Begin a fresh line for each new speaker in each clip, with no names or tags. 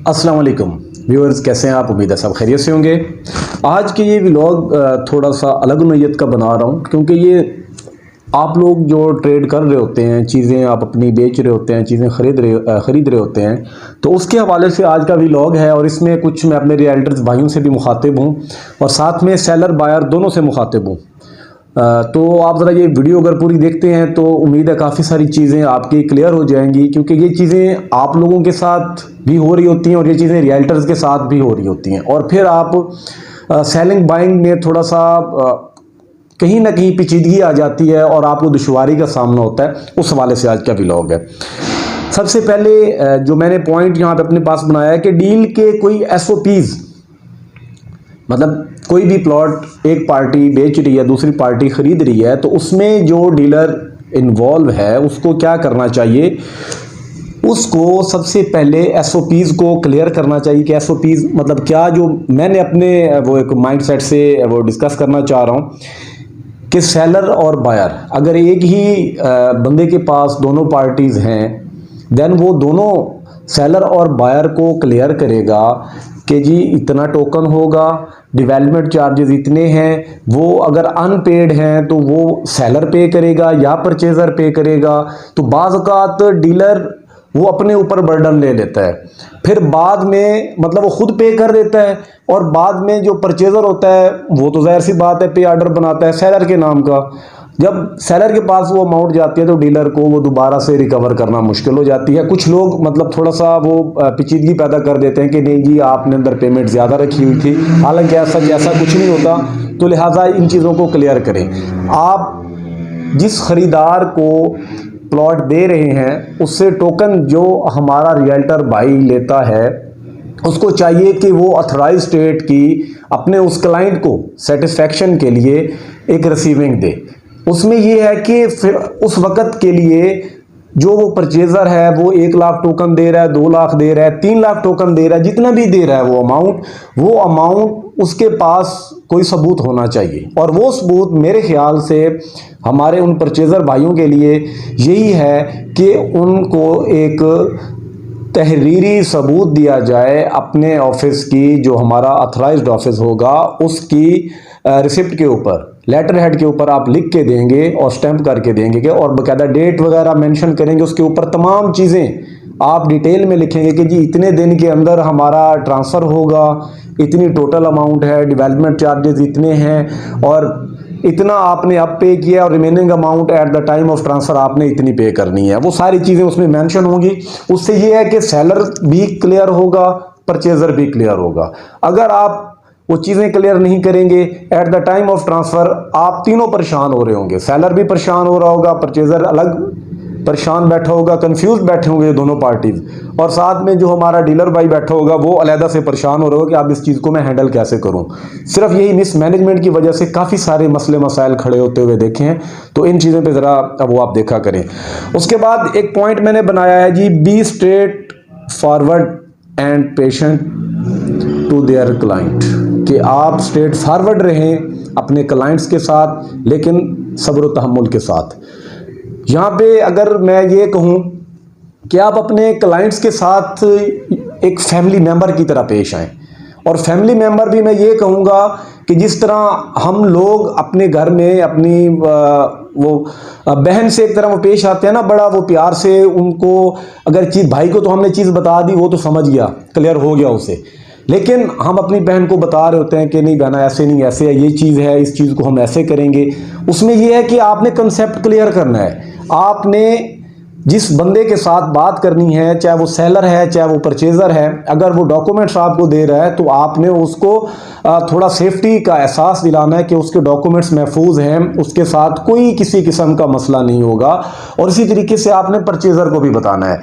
अस्सलाम वालेकुम व्यूअर्स, कैसे हैं आप? उम्मीद है सब खैरियत से होंगे। आज के ये व्लॉग थोड़ा सा अलग नोयत का बना रहा हूँ, क्योंकि ये आप लोग जो ट्रेड कर रहे होते हैं, चीज़ें आप अपनी बेच रहे होते हैं, चीज़ें ख़रीद रहे होते हैं, तो उसके हवाले से आज का व्लॉग है। और इसमें कुछ मैं अपने रियल्टर्स भाइयों से भी मुखातिब हूँ और साथ में सेलर बायर दोनों से मुखातिब हूँ। तो आप ज़रा ये वीडियो अगर पूरी देखते हैं तो उम्मीद है काफ़ी सारी चीज़ें आपकी क्लियर हो जाएंगी, क्योंकि ये चीज़ें आप लोगों के साथ भी हो रही होती हैं और ये चीज़ें रियल्टर्स के साथ भी हो रही होती हैं। और फिर आप सेलिंग बाइंग में थोड़ा सा कहीं ना कहीं पेचीदगी आ जाती है और आपको दुश्वारी का सामना होता है। उस हवाले से आज का व्लॉग है। सबसे पहले जो मैंने पॉइंट यहाँ पे अपने पास बनाया है कि डील के कोई SOPs, मतलब कोई भी प्लॉट एक पार्टी बेच रही है, दूसरी पार्टी खरीद रही है, तो उसमें जो डीलर इन्वॉल्व है उसको क्या करना चाहिए। उसको सबसे पहले SOPs को क्लियर करना चाहिए कि SOPs मतलब क्या, जो मैंने अपने वो एक माइंडसेट से वो डिस्कस करना चाह रहा हूँ कि सेलर और बायर अगर एक ही बंदे के पास दोनों पार्टीज़ हैं, देन वो दोनों सेलर और बायर को क्लियर करेगा कि जी इतना टोकन होगा, डेवलपमेंट चार्जेस इतने हैं। वो अगर अनपेड हैं तो वो सेलर पे करेगा या परचेज़र पे करेगा। तो बाज़ औक़ात डीलर वो अपने ऊपर बर्डन ले लेता है, फिर बाद में मतलब वो खुद पे कर देता है, और बाद में जो परचेज़र होता है वो तो ज़ाहिर सी बात है पे आर्डर बनाता है सेलर के नाम का। जब सेलर के पास वो अमाउंट जाती है तो डीलर को वो दोबारा से रिकवर करना मुश्किल हो जाती है। कुछ लोग मतलब थोड़ा सा वो पेचीदगी पैदा कर देते हैं कि नहीं जी आपने अंदर पेमेंट ज़्यादा रखी हुई थी, हालांकि ऐसा कुछ नहीं होता। तो लिहाजा इन चीज़ों को क्लियर करें। आप जिस ख़रीदार को प्लॉट दे रहे हैं उससे टोकन जो हमारा रियल्टर भाई लेता है, उसको चाहिए कि वो ऑथराइज स्टेट की अपने उस क्लाइंट को सेटिस्फेक्शन के लिए एक रिसीविंग दे। उसमें ये है कि फिर उस वक़्त के लिए जो वो परचेज़र है वो 1 लाख टोकन दे रहा है, 2 लाख दे रहा है, 3 लाख टोकन दे रहा है, जितना भी दे रहा है वो अमाउंट उसके पास कोई सबूत होना चाहिए। और वो सबूत मेरे ख्याल से हमारे उन परचेज़र भाइयों के लिए यही है कि उनको एक तहरीरी सबूत दिया जाए अपने ऑफिस की, जो हमारा ऑथराइज्ड ऑफिस होगा उसकी रिसिप्ट के ऊपर, लेटर हेड के ऊपर आप लिख के देंगे और स्टैंप करके देंगे और बाकायदा डेट वगैरह मेंशन करेंगे। उसके ऊपर तमाम चीज़ें आप डिटेल में लिखेंगे कि जी इतने दिन के अंदर हमारा ट्रांसफ़र होगा, इतनी टोटल अमाउंट है, डेवलपमेंट चार्जेस इतने हैं और इतना आपने अब पे किया और remaining amount at the time of transfer आपने इतनी पे करनी है। वो सारी चीज़ें उसमें मेंशन होंगी। उससे ये है कि सेलर भी क्लियर होगा, परचेज़र भी क्लियर होगा। अगर आप वो चीज़ें क्लियर नहीं करेंगे at the time of transfer, आप तीनों परेशान हो रहे होंगे। सेलर भी परेशान हो रहा होगा, परचेज़र अलग परेशान बैठा होगा, कंफ्यूज बैठे होंगे दोनों पार्टीज, और साथ में जो हमारा डीलर भाई बैठा होगा वो अलहदा से परेशान हो रहा होगा कि अब इस चीज़ को मैं हैंडल कैसे करूं। सिर्फ यही मिसमैनेजमेंट की वजह से काफ़ी सारे मसले मसाइल खड़े होते हुए देखे हैं। तो इन चीज़ों पे ज़रा वो आप देखा करें। उसके बाद एक पॉइंट मैंने बनाया है जी, be straightforward and patient to their client, कि आप स्ट्रेट फॉरवर्ड रहें अपने क्लाइंट्स के साथ, लेकिन सब्र व तहम्मुल के साथ। यहाँ पे अगर मैं ये कहूँ कि आप अपने क्लाइंट्स के साथ एक फैमिली मेंबर की तरह पेश आएँ, और फैमिली मेंबर भी मैं ये कहूँगा कि जिस तरह हम लोग अपने घर में अपनी वो बहन से एक तरह वो पेश आते हैं ना, बड़ा वो प्यार से उनको, अगर चीज़ भाई को तो हमने चीज़ बता दी, वो तो समझ गया, क्लियर हो गया उसे, लेकिन हम अपनी बहन को बता रहे होते हैं कि नहीं बहना ऐसे नहीं, ऐसे है, ये चीज़ है, इस चीज़ को हम ऐसे करेंगे। उसमें यह है कि आपने कंसेप्ट क्लियर करना है। आपने जिस बंदे के साथ बात करनी है, चाहे वो सेलर है चाहे वो परचेज़र है, अगर वो डॉक्यूमेंट्स आपको दे रहा है तो आपने उसको थोड़ा सेफ्टी का एहसास दिलाना है कि उसके डॉक्यूमेंट्स महफूज हैं, उसके साथ कोई किसी किस्म का मसला नहीं होगा। और इसी तरीके से आपने परचेज़र को भी बताना है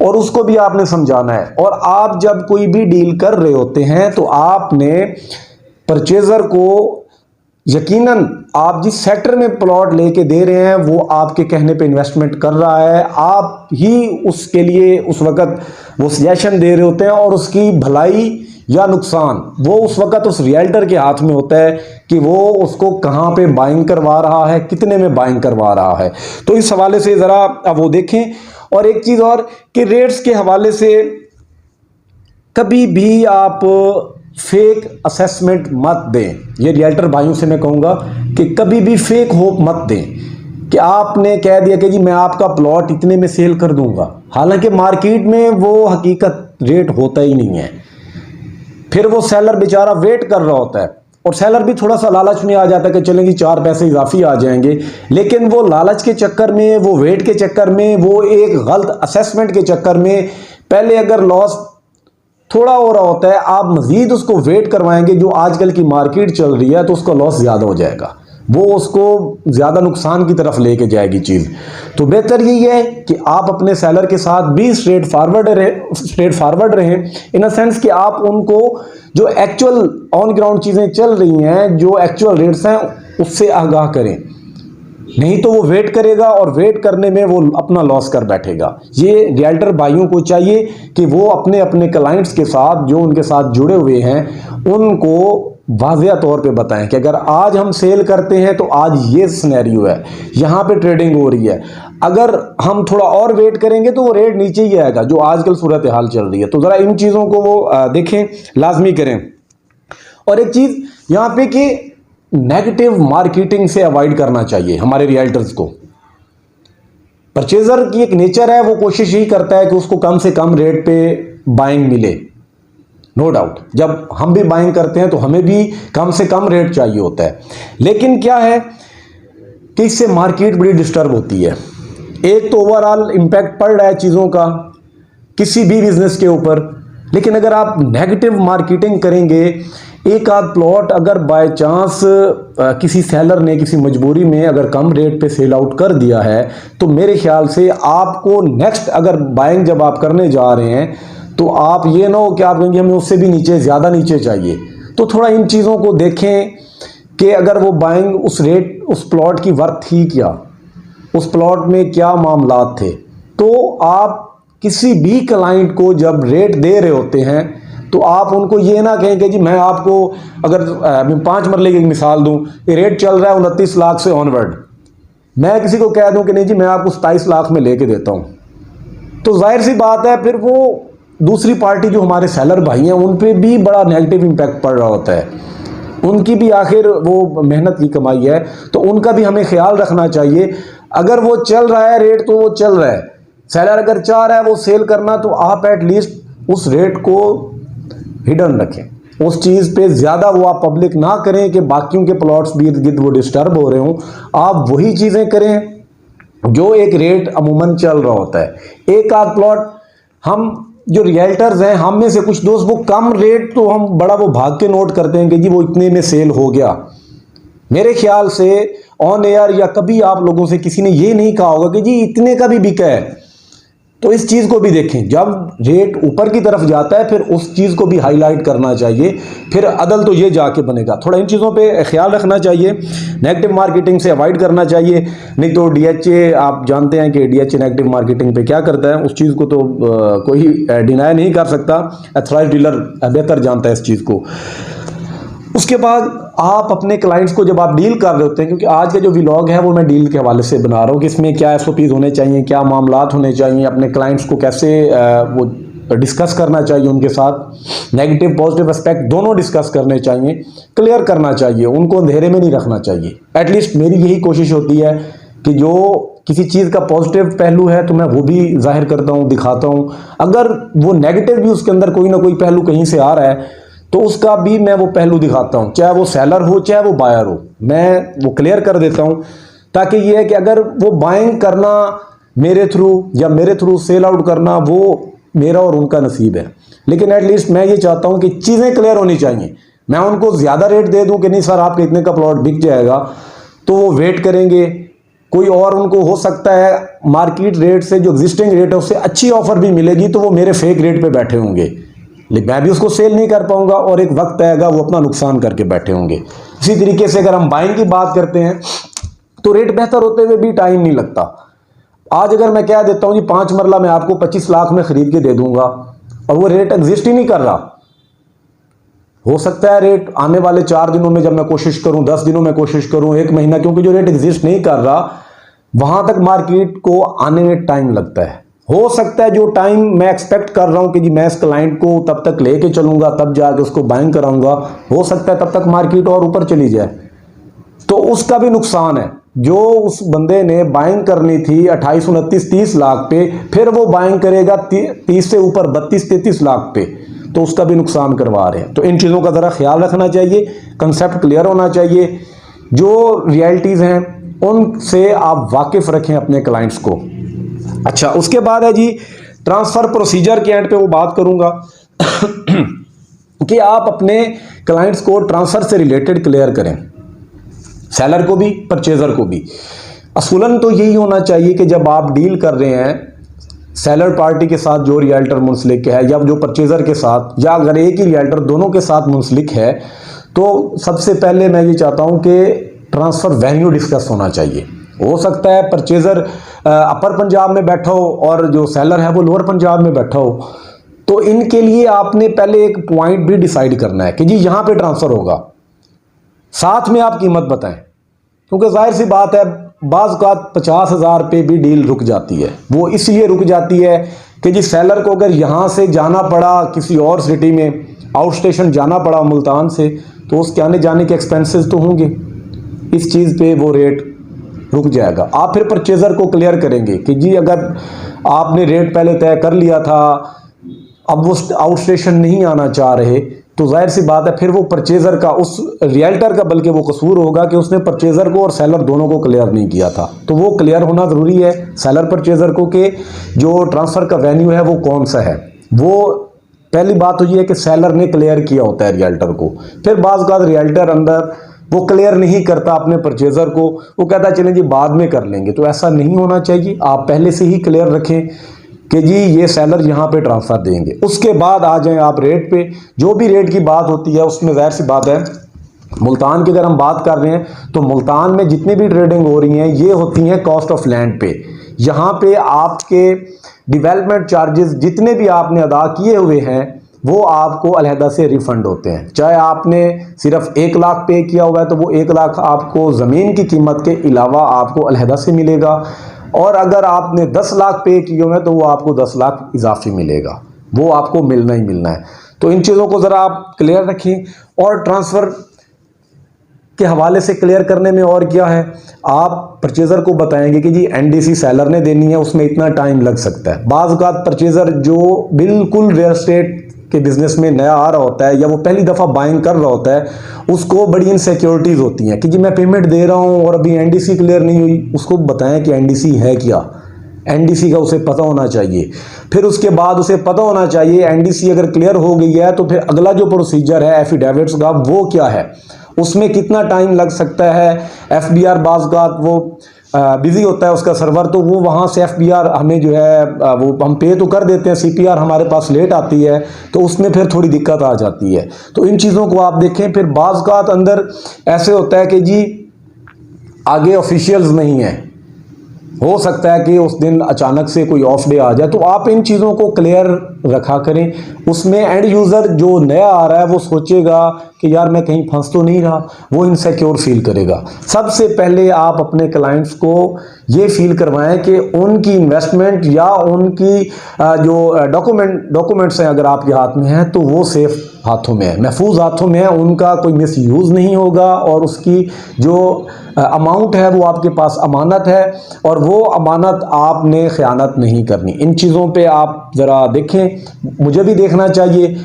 और उसको भी आपने समझाना है। और आप जब कोई भी डील कर रहे होते हैं तो आपने परचेज़र को यकीनन आप जिस सेक्टर में प्लॉट लेके दे रहे हैं वो आपके कहने पे इन्वेस्टमेंट कर रहा है, आप ही उसके लिए उस वक़्त वो सजेशन दे रहे होते हैं, और उसकी भलाई या नुकसान वो उस वक़्त उस रियल्टर के हाथ में होता है कि वो उसको कहाँ पे बाइंग करवा रहा है, कितने में बाइंग करवा रहा है। तो इस हवाले से ज़रा अब वो देखें। और एक चीज़ और कि रेट्स के हवाले से कभी भी आप फेक असेसमेंट मत दें। ये रियल्टर भाइयों से मैं कहूँगा कि कभी भी फेक होप मत दें कि आपने कह दिया कि जी मैं आपका प्लॉट इतने में सेल कर दूंगा, हालांकि मार्केट में वो हकीकत रेट होता ही नहीं है। फिर वो सेलर बेचारा वेट कर रहा होता है, और सेलर भी थोड़ा सा लालच में आ जाता है कि चलेंगे 4 पैसे इजाफी आ जाएंगे, लेकिन वो लालच के चक्कर में, वो वेट के चक्कर में, वो एक गलत असेसमेंट के चक्कर में पहले अगर लॉस थोड़ा हो रहा होता है, आप मजीद उसको वेट करवाएंगे, जो आजकल की मार्केट चल रही है, तो उसका लॉस ज़्यादा हो जाएगा, वो उसको ज़्यादा नुकसान की तरफ लेके जाएगी चीज़। तो बेहतर यही है कि आप अपने सेलर के साथ भी स्ट्रेट फॉरवर्ड रहें इन अ सेंस कि आप उनको जो एक्चुअल ऑन ग्राउंड चीज़ें चल रही हैं, जो एक्चुअल रेट्स हैं, उससे आगाह करें। नहीं तो वो वेट करेगा और वेट करने में वो अपना लॉस कर बैठेगा। ये रियल्टर भाइयों को चाहिए कि वो अपने अपने क्लाइंट्स के साथ, जो उनके साथ जुड़े हुए हैं, उनको वाज़िया तौर पे बताएं कि अगर आज हम सेल करते हैं तो आज ये सिनेरियो है, यहाँ पे ट्रेडिंग हो रही है, अगर हम थोड़ा और वेट करेंगे तो वो रेट नीचे ही आएगा, जो आजकल सूरत हाल चल रही है। तो ज़रा इन चीज़ों को वो देखें, लाजमी करें। और एक चीज़ यहाँ पे कि नेगेटिव मार्केटिंग से अवॉइड करना चाहिए हमारे रियल्टर्स को। परचेजर की एक नेचर है, वो कोशिश ही करता है कि उसको कम से कम रेट पे बाइंग मिले। नो डाउट, जब हम भी बाइंग करते हैं तो हमें भी कम से कम रेट चाहिए होता है, लेकिन क्या है कि इससे मार्केट बड़ी डिस्टर्ब होती है। एक तो ओवरऑल इंपैक्ट पड़ रहा है चीज़ों का किसी भी बिजनेस के ऊपर, लेकिन अगर आप नेगेटिव मार्केटिंग करेंगे, एक आध प्लॉट अगर बाय चांस किसी सेलर ने किसी मजबूरी में अगर कम रेट पे सेल आउट कर दिया है, तो मेरे ख्याल से आपको नेक्स्ट अगर बाइंग जब आप करने जा रहे हैं, तो आप ये ना हो कि आप कहेंगे हमें उससे भी नीचे, ज़्यादा नीचे चाहिए। तो थोड़ा इन चीज़ों को देखें कि अगर वो बाइंग उस रेट, उस प्लॉट की वर्थ थी क्या, उस प्लॉट में क्या मामलात थे। तो आप किसी भी क्लाइंट को जब रेट दे रहे होते हैं, तो आप उनको ये ना कहें कि जी मैं आपको, अगर 5 मरले की मिसाल दूं, ये रेट चल रहा है 29 लाख से ऑनवर्ड, मैं किसी को कह दूं कि नहीं जी मैं आपको 27 लाख में लेके देता हूं, तो जाहिर सी बात है फिर वो दूसरी पार्टी जो हमारे सेलर भाई हैं, उन पे भी बड़ा नेगेटिव इम्पैक्ट पड़ रहा होता है। उनकी भी आखिर वो मेहनत की कमाई है, तो उनका भी हमें ख्याल रखना चाहिए। अगर वो चल रहा है रेट तो वो चल रहा है, सेलर अगर चाह रहा है वो सेल करना, तो आप एटलीस्ट उस रेट को हिडन रखें, उस चीज़ पे ज़्यादा वो आप पब्लिक ना करें कि बाकियों के प्लॉट्स भी इर्द गिर्द वो डिस्टर्ब हो रहे हों। आप वही चीज़ें करें जो एक रेट अमूमन चल रहा होता है। एक आध प्लॉट हम जो रियल्टर्स हैं, हम में से कुछ दोस्त वो कम रेट तो हम बड़ा वो भाग के नोट करते हैं कि जी वो इतने में सेल हो गया। मेरे ख्याल से ऑन एयर या कभी आप लोगों से किसी ने ये नहीं कहा होगा कि जी इतने का भी बिका है। तो इस चीज़ को भी देखें, जब रेट ऊपर की तरफ जाता है फिर उस चीज़ को भी हाईलाइट करना चाहिए, फिर अदल तो ये जाके बनेगा। थोड़ा इन चीज़ों पे ख्याल रखना चाहिए, नेगेटिव मार्केटिंग से अवॉइड करना चाहिए। नहीं तो डीएचए, आप जानते हैं कि डीएचए नेगेटिव मार्केटिंग पे क्या करता है, उस चीज़ को तो कोई डिनाई नहीं कर सकता, एथराइज्ड डीलर बेहतर जानता है इस चीज़ को। उसके बाद आप अपने क्लाइंट्स को जब आप डील कर रहे होते हैं, क्योंकि आज का जो व्लॉग है वो मैं डील के हवाले से बना रहा हूँ कि इसमें क्या एसओपीज होने चाहिए, क्या मामलात होने चाहिए, अपने क्लाइंट्स को कैसे वो डिस्कस करना चाहिए, उनके साथ नेगेटिव पॉजिटिव एस्पेक्ट दोनों डिस्कस करने चाहिए, क्लियर करना चाहिए, उनको अंधेरे में नहीं रखना चाहिए। एटलीस्ट मेरी यही कोशिश होती है कि जो किसी चीज़ का पॉजिटिव पहलू है तो मैं वो भी जाहिर करता हूँ, दिखाता हूँ। अगर वो नेगेटिव भी उसके अंदर कोई ना कोई पहलू कहीं से आ रहा है तो उसका भी मैं वो पहलू दिखाता हूँ, चाहे वो सेलर हो चाहे वो बायर हो, मैं वो क्लियर कर देता हूँ, ताकि ये है कि अगर वो बाइंग करना मेरे थ्रू या मेरे थ्रू सेल आउट करना वो मेरा और उनका नसीब है, लेकिन एटलीस्ट मैं ये चाहता हूँ कि चीज़ें क्लियर होनी चाहिए। मैं उनको ज़्यादा रेट दे दूँ कि नहीं सर आपके इतने का प्लॉट बिक जाएगा, तो वो वेट करेंगे, कोई और उनको हो सकता है मार्केट रेट से जो एग्जिस्टिंग रेट है उससे अच्छी ऑफर भी मिलेगी, तो वो मेरे फेक रेट पे बैठे होंगे, लेकिन मैं भी उसको सेल नहीं कर पाऊंगा और एक वक्त आएगा वो अपना नुकसान करके बैठे होंगे। इसी तरीके से अगर हम बाइंग की बात करते हैं तो रेट बेहतर होते हुए भी टाइम नहीं लगता। आज अगर मैं कह देता हूं जी 5 मरला मैं आपको 25 लाख में खरीद के दे दूंगा और वो रेट एग्जिस्ट ही नहीं कर रहा, हो सकता है रेट आने वाले 4 दिनों में जब मैं कोशिश करूं, 10 दिनों में कोशिश करूं, 1 महीना, क्योंकि जो रेट एग्जिस्ट नहीं कर रहा वहां तक मार्केट को आने में टाइम लगता है। हो सकता है जो टाइम मैं एक्सपेक्ट कर रहा हूं कि जी मैं इस क्लाइंट को तब तक लेके चलूंगा, तब जाके उसको बाइंग कराऊंगा, हो सकता है तब तक मार्केट और ऊपर चली जाए, तो उसका भी नुकसान है। जो उस बंदे ने बाइंग करनी थी 28, 29, 30 लाख पे, फिर वो बाइंग करेगा 30 से ऊपर 32, 33 लाख पे, तो उसका भी नुकसान करवा रहे हैं। तो इन चीज़ों का ज़रा ख्याल रखना चाहिए, कंसेप्ट क्लियर होना चाहिए, जो रियलिटीज़ हैं उनसे आप वाकिफ रखें अपने क्लाइंट्स को। अच्छा, उसके बाद है जी ट्रांसफ़र प्रोसीजर के एंड पे वो बात करूँगा कि आप अपने क्लाइंट्स को ट्रांसफ़र से रिलेटेड क्लियर करें, सेलर को भी परचेज़र को भी। असूलन तो यही होना चाहिए कि जब आप डील कर रहे हैं सेलर पार्टी के साथ जो रियल्टर मुंसलिक है, या जो परचेज़र के साथ, या अगर एक ही रियल्टर दोनों के साथ मुंसलिक है, तो सबसे पहले मैं ये चाहता हूँ कि ट्रांसफ़र वेन्यू डिस्कस होना चाहिए। हो सकता है परचेज़र अपर पंजाब में बैठा हो और जो सेलर है वो लोअर पंजाब में बैठा हो, तो इनके लिए आपने पहले एक पॉइंट भी डिसाइड करना है कि जी यहाँ पे ट्रांसफ़र होगा, साथ में आप कीमत बताएं, क्योंकि जाहिर सी बात है बाज़ का 50,000 पे भी डील रुक जाती है। वो इसलिए रुक जाती है कि जी सेलर को अगर यहाँ से जाना पड़ा किसी और सिटी में, आउट स्टेशन जाना पड़ा मुल्तान से, तो उसके आने जाने के एक्सपेंसेस तो होंगे, इस चीज़ पे वो रेट रुक जाएगा। आप फिर परचेज़र को क्लियर करेंगे कि जी अगर आपने रेट पहले तय कर लिया था, अब वो आउट स्टेशन नहीं आना चाह रहे, तो जाहिर सी बात है फिर वो परचेज़र का, उस रियल्टर का बल्कि वो कसूर होगा कि उसने परचेज़र को और सेलर दोनों को क्लियर नहीं किया था। तो वो क्लियर होना ज़रूरी है सेलर परचेज़र को कि जो ट्रांसफ़र का वेन्यू है वो कौन सा है। वो पहली बात तो ये है कि सेलर ने क्लियर किया होता है रियल्टर को। फिर बाज़ का रियल्टर अंदर वो क्लियर नहीं करता अपने परचेज़र को, वो कहता है चलें जी बाद में कर लेंगे, तो ऐसा नहीं होना चाहिए। आप पहले से ही क्लियर रखें कि जी ये सेलर यहाँ पे ट्रांसफ़र देंगे, उसके बाद आ जाएं आप रेट पे। जो भी रेट की बात होती है उसमें जाहिर सी बात है, मुल्तान की अगर हम बात कर रहे हैं तो मुल्तान में जितनी भी ट्रेडिंग हो रही हैं ये होती हैं कॉस्ट ऑफ लैंड पे। यहाँ पे आपके डेवलपमेंट चार्जेस जितने भी आपने अदा किए हुए हैं वो आपको अलहदा से रिफ़ंड होते हैं। चाहे आपने सिर्फ 1 लाख पे किया हुआ है तो वो 1 लाख आपको ज़मीन की कीमत के अलावा आपको अलहदा से मिलेगा, और अगर आपने 10 लाख पे किए हुए हैं तो वो आपको 10 लाख इजाफी मिलेगा, वो आपको मिलना ही मिलना है। तो इन चीज़ों को ज़रा आप क्लियर रखें। और ट्रांसफ़र के हवाले से क्लियर करने में और क्या है, आप परचेज़र को बताएंगे कि जी एनडीसी सेलर ने देनी है, उसमें इतना टाइम लग सकता है। बाज़ औक़ात परचेज़र जो बिल्कुल रियल एस्टेट के बिज़नेस में नया आ रहा होता है या वो पहली दफ़ा बाइंग कर रहा होता है, उसको बड़ी इनसिक्योरिटीज़ होती हैं कि जी मैं पेमेंट दे रहा हूँ और अभी एनडीसी क्लियर नहीं हुई। उसको बताएं कि एनडीसी है क्या, एनडीसी का उसे पता होना चाहिए। फिर उसके बाद उसे पता होना चाहिए एनडीसी अगर क्लियर हो गई है तो फिर अगला जो प्रोसीजर है एफिडेविट्स का वो क्या है, उसमें कितना टाइम लग सकता है। एफबीआर बाज़ का वो बिज़ी होता है उसका सर्वर, तो वो वहाँ से एफबीआर हमें जो है वो हम पे तो कर देते हैं, सीपीआर हमारे पास लेट आती है, तो उसमें फिर थोड़ी दिक्कत आ जाती है। तो इन चीज़ों को आप देखें। फिर बाज़ का अंदर ऐसे होता है कि जी आगे ऑफिशियल्स नहीं है, हो सकता है कि उस दिन अचानक से कोई ऑफ डे आ जाए, तो आप इन चीज़ों को क्लियर रखा करें। उसमें एंड यूज़र जो नया आ रहा है वो सोचेगा कि यार मैं कहीं फंस तो नहीं रहा, वो इनसिक्योर फील करेगा। सबसे पहले आप अपने क्लाइंट्स को ये फील करवाएं कि उनकी इन्वेस्टमेंट या उनकी जो डॉक्यूमेंट्स हैं अगर आपके हाथ में हैं तो वो सेफ हाथों में है, महफूज हाथों में है, उनका कोई मिस यूज़ नहीं होगा, और उसकी जो अमाउंट है वो आपके पास अमानत है और वो अमानत आपने ख़यानत नहीं करनी। इन चीज़ों पे आप ज़रा देखें। मुझे भी देखना चाहिए,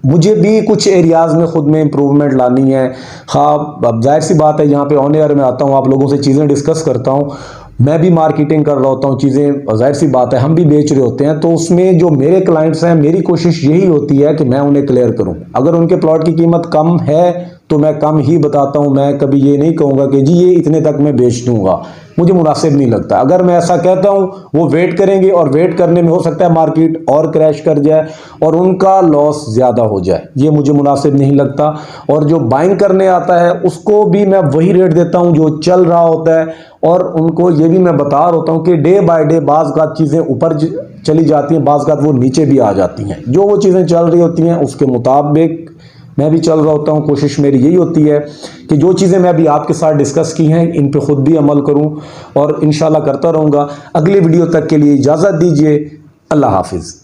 मुझे भी कुछ एरियाज़ में ख़ुद में इम्प्रूवमेंट लानी है। हाँ, अब जाहिर सी बात है यहाँ पे ऑन एयर में आता हूँ, आप लोगों से चीज़ें डिस्कस करता हूँ, मैं भी मार्केटिंग कर रहा होता हूँ, चीज़ें जाहिर सी बात है हम भी बेच रहे होते हैं, तो उसमें जो मेरे क्लाइंट्स हैं मेरी कोशिश यही होती है कि मैं उन्हें क्लियर करूँ। अगर उनके प्लॉट की कीमत कम है तो मैं कम ही बताता हूँ, मैं कभी ये नहीं कहूँगा कि जी ये इतने तक मैं बेच दूँगा, मुझे मुनासिब नहीं लगता। अगर मैं ऐसा कहता हूँ वो वेट करेंगे और वेट करने में हो सकता है मार्केट और क्रैश कर जाए और उनका लॉस ज़्यादा हो जाए, ये मुझे मुनासिब नहीं लगता। और जो बाइंग करने आता है उसको भी मैं वही रेट देता हूँ जो चल रहा होता है, और उनको ये भी मैं बता रहा होता हूँ कि डे बाय डे बाज़ का चीज़ें ऊपर चली जाती हैं, बाज़ का वो नीचे भी आ जाती हैं। जो वो चीज़ें चल रही होती हैं उसके मुताबिक मैं भी चल रहा होता हूँ। कोशिश मेरी यही होती है कि जो चीज़ें मैं अभी आपके साथ डिस्कस की हैं इन पे खुद भी अमल करूँ और इंशाल्लाह करता रहूँगा। अगली वीडियो तक के लिए इजाज़त दीजिए। अल्लाह हाफिज़।